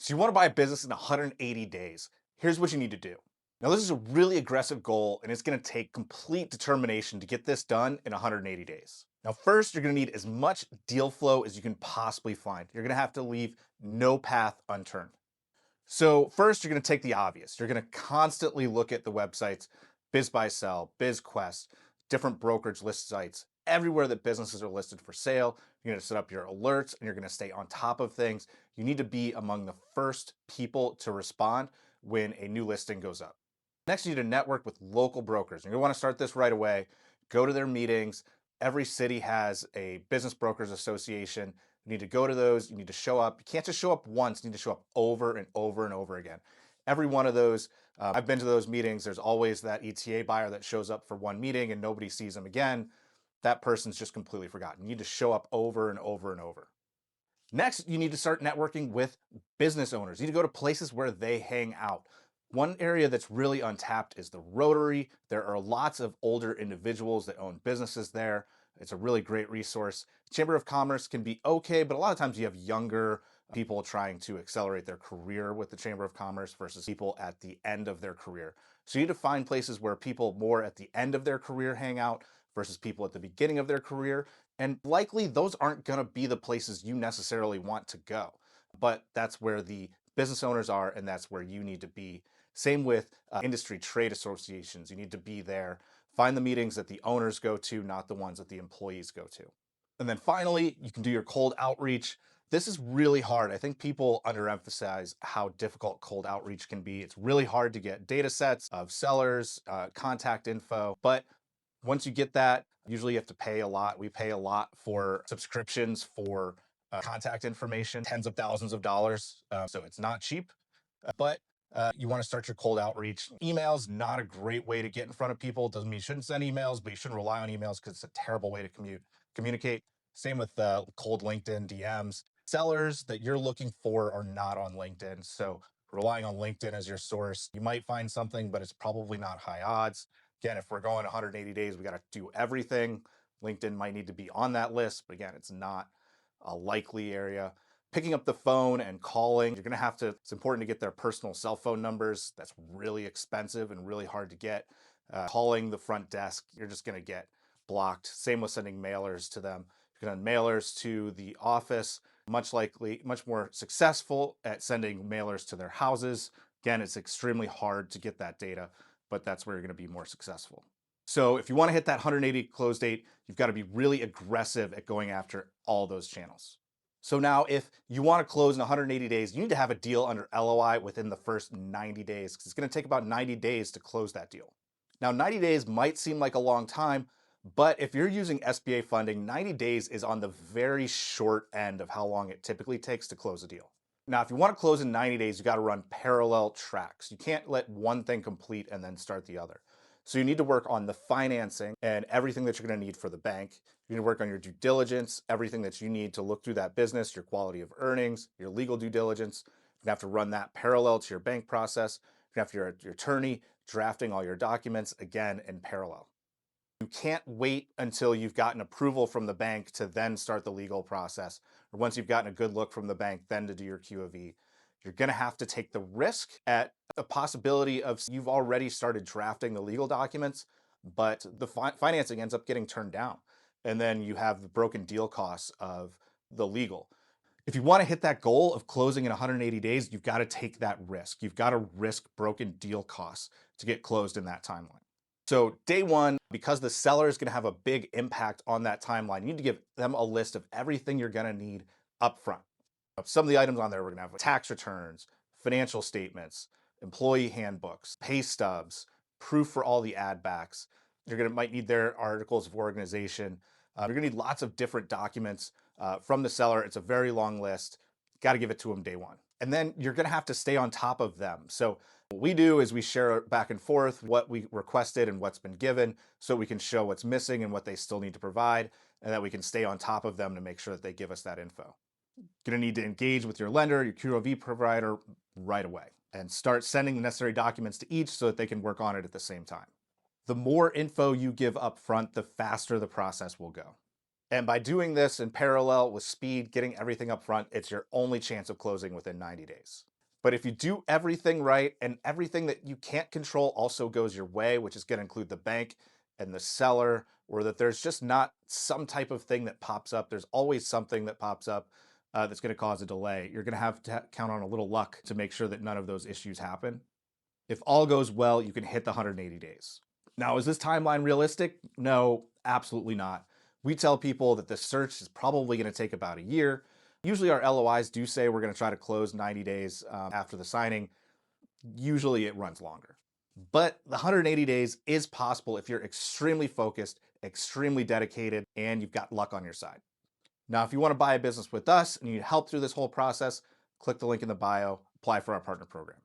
So you want to buy a business in 180 days. Here's what you need to do. Now, this is a really aggressive goal, and it's going to take complete determination to get this done in 180 days. Now, first, you're going to need as much deal flow as you can possibly find. You're going to have to leave no path unturned. So first, you're going to take the obvious. You're going to constantly look at the websites, BizBuySell, BizQuest, different brokerage list sites, everywhere that businesses are listed for sale. You're going to set up your alerts and you're going to stay on top of things. You need to be among the first people to respond when a new listing goes up. Next, you need to network with local brokers. You're going to want to start this right away. Go to their meetings. Every city has a business brokers association. You need to go to those. You need to show up. You can't just show up once. You need to show up over and over and over again. Every one of those, I've been to those meetings. There's always that ETA buyer that shows up for one meeting and nobody sees them again. That person's just completely forgotten. You need to show up over and over and over. Next, you need to start networking with business owners. You need to go to places where they hang out. One area that's really untapped is the Rotary. There are lots of older individuals that own businesses there. It's a really great resource. Chamber of Commerce can be okay, but a lot of times you have younger people trying to accelerate their career with the Chamber of Commerce versus people at the end of their career. So you need to find places where people more at the end of their career hang out versus people at the beginning of their career. And likely those aren't going to be the places you necessarily want to go. But that's where the business owners are, and that's where you need to be. Same with industry trade associations. You need to be there. Find the meetings that the owners go to, not the ones that the employees go to. And then finally, you can do your cold outreach. This is really hard. I think people underemphasize how difficult cold outreach can be. It's really hard to get data sets of sellers, contact info, but once you get that, usually you have to pay a lot. We pay a lot for subscriptions for contact information, tens of thousands of dollars. So it's not cheap, but you want to start your cold outreach. Emails, not a great way to get in front of people. Doesn't mean you shouldn't send emails, but you shouldn't rely on emails because it's a terrible way to communicate. Same with cold LinkedIn DMs. Sellers that you're looking for are not on LinkedIn. So relying on LinkedIn as your source, you might find something, but it's probably not high odds. Again, if we're going 180 days, we got to do everything. LinkedIn might need to be on that list, but again, it's not a likely area. Picking up the phone and calling, you're going to have to, it's important to get their personal cell phone numbers. That's really expensive and really hard to get. Calling the front desk, you're just going to get blocked. Same with sending mailers to them. You can send mailers to the office, much more successful at sending mailers to their houses. Again, it's extremely hard to get that data, but that's where you're going to be more successful. So if you want to hit that 180 close date, you've got to be really aggressive at going after all those channels. So now if you want to close in 180 days, you need to have a deal under LOI within the first 90 days because it's going to take about 90 days to close that deal. Now, 90 days might seem like a long time, but if you're using SBA funding, 90 days is on the very short end of how long it typically takes to close a deal. Now, if you want to close in 90 days, you got to run parallel tracks. You can't let one thing complete and then start the other. So you need to work on the financing and everything that you're going to need for the bank. You need to work on your due diligence, everything that you need to look through that business, your quality of earnings, your legal due diligence. You have to run that parallel to your bank process. You have your attorney drafting all your documents, again, in parallel. You can't wait until you've gotten approval from the bank to then start the legal process, or once you've gotten a good look from the bank, then to do your Q of E. You're going to have to take the risk at the possibility of you've already started drafting the legal documents, but the financing ends up getting turned down. And then you have the broken deal costs of the legal. If you want to hit that goal of closing in 180 days, you've got to take that risk. You've got to risk broken deal costs to get closed in that timeline. So day one, because the seller is going to have a big impact on that timeline, you need to give them a list of everything you're going to need up front. Some of the items on there, we're going to have tax returns, financial statements, employee handbooks, pay stubs, proof for all the add backs. Might need their articles of organization. You're going to need lots of different documents from the seller. It's a very long list. Got to give it to them day one. And then you're going to have to stay on top of them. So what we do is we share back and forth what we requested and what's been given so we can show what's missing and what they still need to provide, and that we can stay on top of them to make sure that they give us that info. You're going to need to engage with your lender, your QOV provider right away and start sending the necessary documents to each so that they can work on it at the same time. The more info you give up front, the faster the process will go. And by doing this in parallel with speed, getting everything up front, it's your only chance of closing within 90 days. But if you do everything right and everything that you can't control also goes your way, which is going to include the bank and the seller, or that there's just not some type of thing that pops up, there's always something that pops up that's going to cause a delay. You're going to have to count on a little luck to make sure that none of those issues happen. If all goes well, you can hit the 180 days. Now, is this timeline realistic? No, absolutely not. We tell people that the search is probably going to take about a year. Usually our LOIs do say we're going to try to close 90 days after the signing. Usually it runs longer. But the 180 days is possible if you're extremely focused, extremely dedicated, and you've got luck on your side. Now, if you want to buy a business with us and you need help through this whole process, click the link in the bio, apply for our partner program.